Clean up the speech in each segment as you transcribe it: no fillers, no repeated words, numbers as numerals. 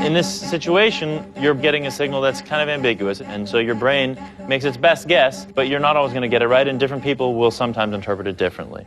in this situation, you're getting a signal that's kind of ambiguous, and so your brain makes its best guess, but you're not always going to get it right, and different people will sometimes interpret it differently.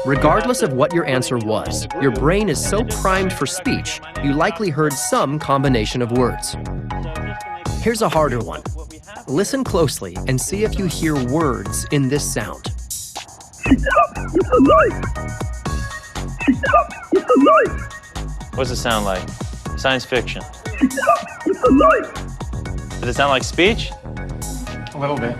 Regardless of what your answer was, your brain is so primed for speech, you likely heard some combination of words. Here's a harder one. Listen closely and see if you hear words in this sound. She's up with her life. She's up with her life. What does it sound like? Science fiction. She's up with her life. Does it sound like speech? A little bit.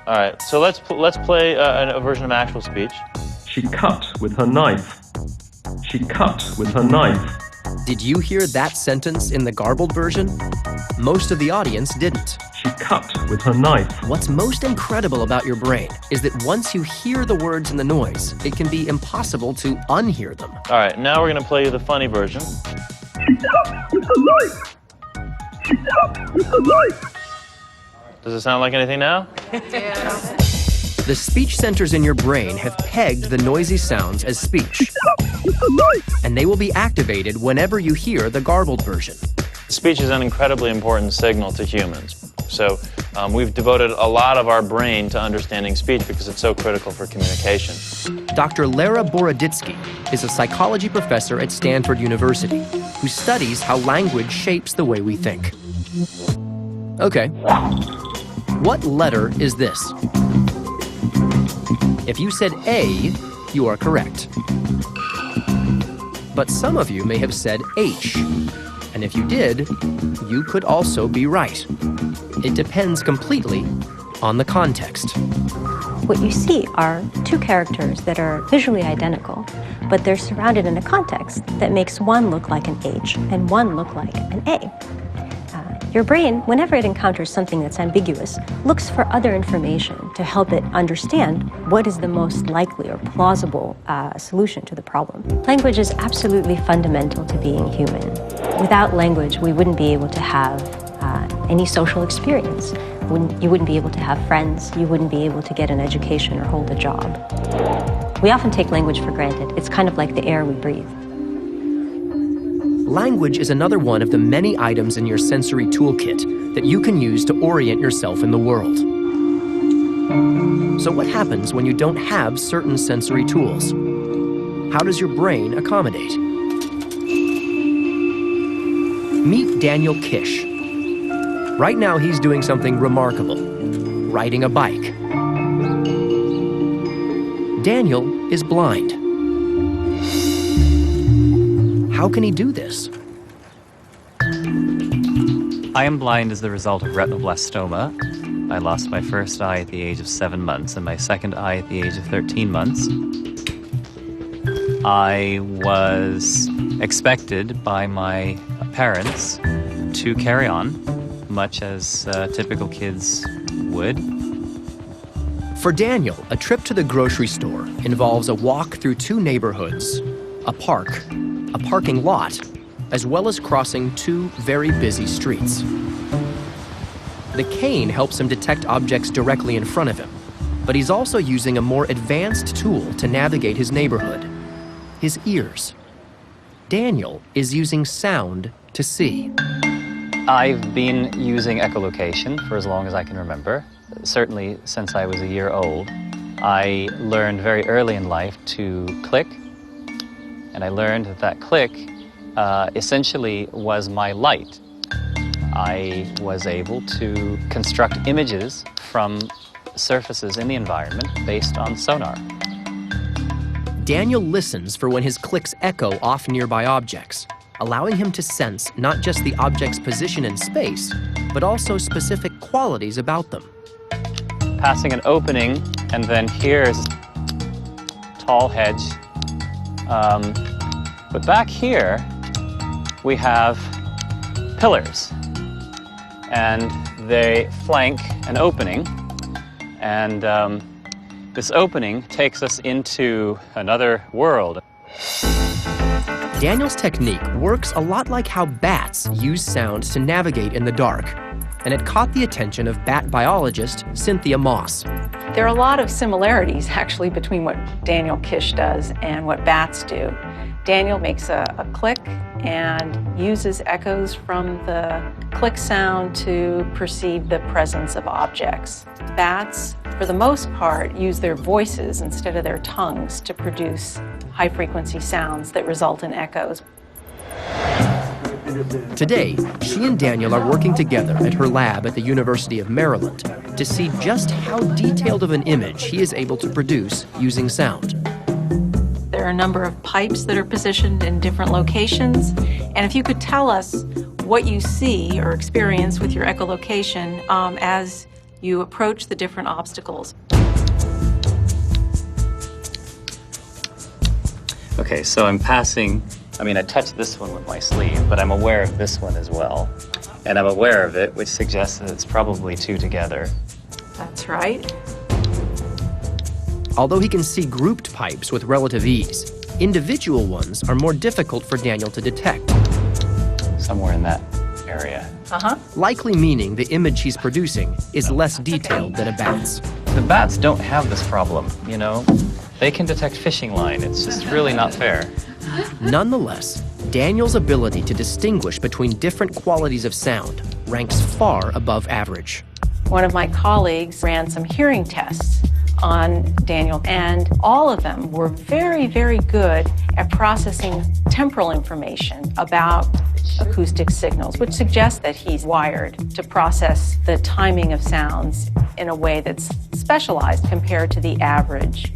All right, so let's play a version of actual speech. She cut with her knife. She cut with her knife. Did you hear that sentence in the garbled version? Most of the audience didn't. She cut with her knife. What's most incredible about your brain is that once you hear the words in the noise, it can be impossible to unhear them. All right, now we're going to play you the funny version. She's up with her life. She's up with her life. Does it sound like anything now? The speech centers in your brain have pegged the noisy sounds as speech, She's up with her life. and they will be activated whenever you hear the garbled version. Speech is an incredibly important signal to humans. So we've devoted a lot of our brain to understanding speech because it's so critical for communication. Dr. Lara Boroditsky is a psychology professor at Stanford University who studies how language shapes the way we think. Okay, what letter is this? If you said A, you are correct. But some of you may have said H, and if you did, you could also be right. It depends completely on the context. What you see are two characters that are visually identical, but they're surrounded in a context that makes one look like an H and one look like an A. Your brain, whenever it encounters something that's ambiguous, looks for other information to help it understand what is the most likely or plausible solution to the problem. Language is absolutely fundamental to being human. Without language, we wouldn't be able to have any social experience. You wouldn't be able to have friends. You wouldn't be able to get an education or hold a job. We often take language for granted. It's kind of like the air we breathe. Language is another one of the many items in your sensory toolkit that you can use to orient yourself in the world. So what happens when you don't have certain sensory tools? How does your brain accommodate? Meet Daniel Kish. Right now he's doing something remarkable, riding a bike. Daniel is blind. How can he do this? I am blind as the result of retinoblastoma. I lost my first eye at the age of 7 months and my second eye at the age of 13 months. I was expected by my parents to carry on, much as typical kids would. For Daniel, a trip to the grocery store involves a walk through two neighborhoods, a park, a parking lot, as well as crossing two very busy streets. The cane helps him detect objects directly in front of him, but he's also using a more advanced tool to navigate his neighborhood, his ears. Daniel is using sound to see. I've been using echolocation for as long as I can remember, certainly since I was a year old. I learned very early in life to click, and I learned that that click essentially was my light. I was able to construct images from surfaces in the environment based on sonar. Daniel listens for when his clicks echo off nearby objects, allowing him to sense not just the object's position in space, but also specific qualities about them. Passing an opening, and then here's tall hedge. But back here, we have pillars, and they flank an opening, and this opening takes us into another world. Daniel's technique works a lot like how bats use sound to navigate in the dark, and it caught the attention of bat biologist Cynthia Moss. There are a lot of similarities, actually, between what Daniel Kish does and what bats do. Daniel makes a click and uses echoes from the click sound to perceive the presence of objects. Bats, for the most part, use their voices instead of their tongues to produce high-frequency sounds that result in echoes. Today, she and Daniel are working together at her lab at the University of Maryland to see just how detailed of an image he is able to produce using sound. There are a number of pipes that are positioned in different locations, and if you could tell us what you see or experience with your echolocation as you approach the different obstacles. Okay, so I'm passing, I touched this one with my sleeve, but I'm aware of this one as well. And I'm aware of it, which suggests that it's probably two together. That's right. Although he can see grouped pipes with relative ease, individual ones are more difficult for Daniel to detect. Somewhere in that area. Likely meaning the image he's producing is less detailed than a bat's. The bats don't have this problem, you know? They can detect fishing line. It's just really not fair. Nonetheless, Daniel's ability to distinguish between different qualities of sound ranks far above average. One of my colleagues ran some hearing tests on Daniel, and all of them were very, very good at processing temporal information about acoustic signals, which suggests that he's wired to process the timing of sounds in a way that's specialized compared to the average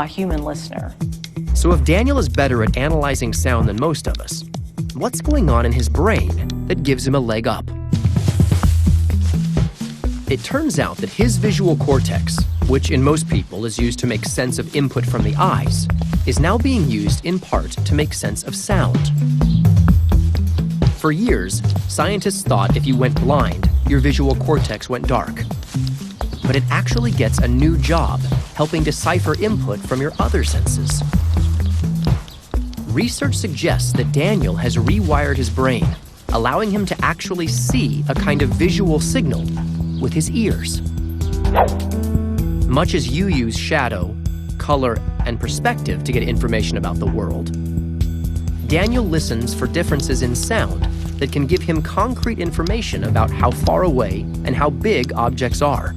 human listener. So if Daniel is better at analyzing sound than most of us, what's going on in his brain that gives him a leg up? It turns out that his visual cortex, which in most people is used to make sense of input from the eyes, is now being used in part to make sense of sound. For years, scientists thought if you went blind, your visual cortex went dark. But it actually gets a new job, helping decipher input from your other senses. Research suggests that Daniel has rewired his brain, allowing him to actually see a kind of visual signal with his ears. Much as you use shadow, color, and perspective to get information about the world, Daniel listens for differences in sound that can give him concrete information about how far away and how big objects are.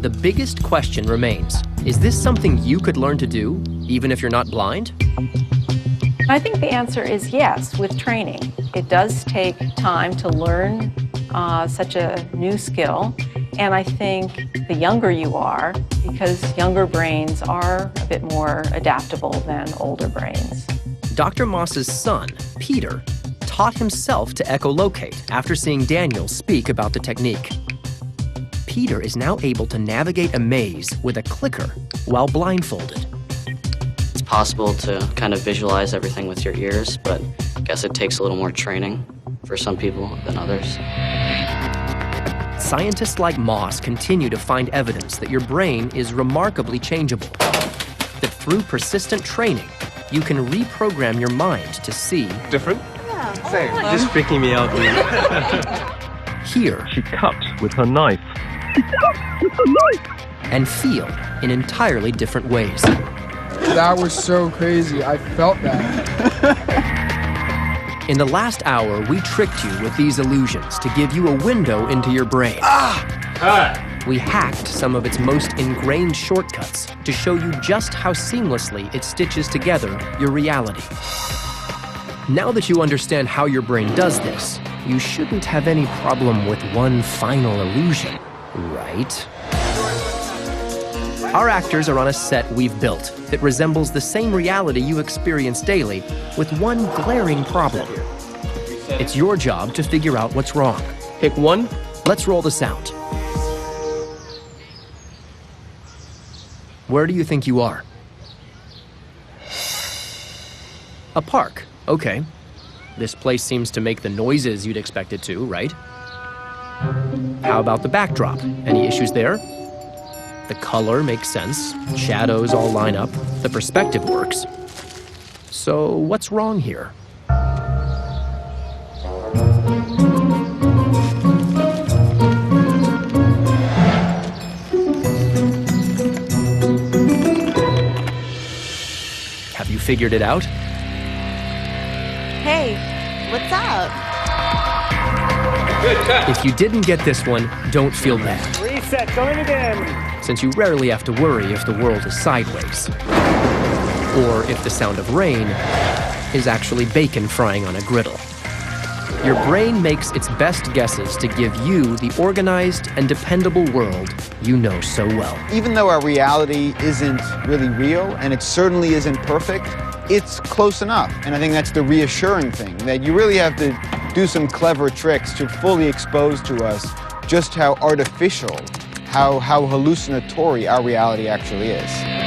The biggest question remains, is this something you could learn to do, even if you're not blind? I think the answer is yes, with training. It does take time to learn such a new skill, and I think the younger you are, because younger brains are a bit more adaptable than older brains. Dr. Moss's son, Peter, taught himself to echolocate after seeing Daniel speak about the technique. Peter is now able to navigate a maze with a clicker while blindfolded. It's possible to kind of visualize everything with your ears, but I guess it takes a little more training for some people than others. Scientists like Moss continue to find evidence that your brain is remarkably changeable, that through persistent training, you can reprogram your mind to see different. Same. Just freaking me out, dude. Hear. She cut with her knife. And feel in entirely different ways. That was so crazy. I felt that. In the last hour, we tricked you with these illusions to give you a window into your brain. We hacked some of its most ingrained shortcuts to show you just how seamlessly it stitches together your reality. Now that you understand how your brain does this, you shouldn't have any problem with one final illusion, right? Our actors are on a set we've built that resembles the same reality you experience daily, with one glaring problem. It's your job to figure out what's wrong. Pick one. Let's roll the sound. Where do you think you are? A park. Okay. This place seems to make the noises you'd expect it to, right? How about the backdrop? Any issues there? The color makes sense. Shadows all line up. The perspective works. So what's wrong here? figured it out? Hey, what's up? If you didn't get this one, don't feel bad, Reset, going again. since you rarely have to worry if the world is sideways, or if the sound of rain is actually bacon frying on a griddle. Your brain makes its best guesses to give you the organized and dependable world you know so well. Even though our reality isn't really real, and it certainly isn't perfect, it's close enough. And I think that's the reassuring thing, that you really have to do some clever tricks to fully expose to us just how artificial, how hallucinatory our reality actually is.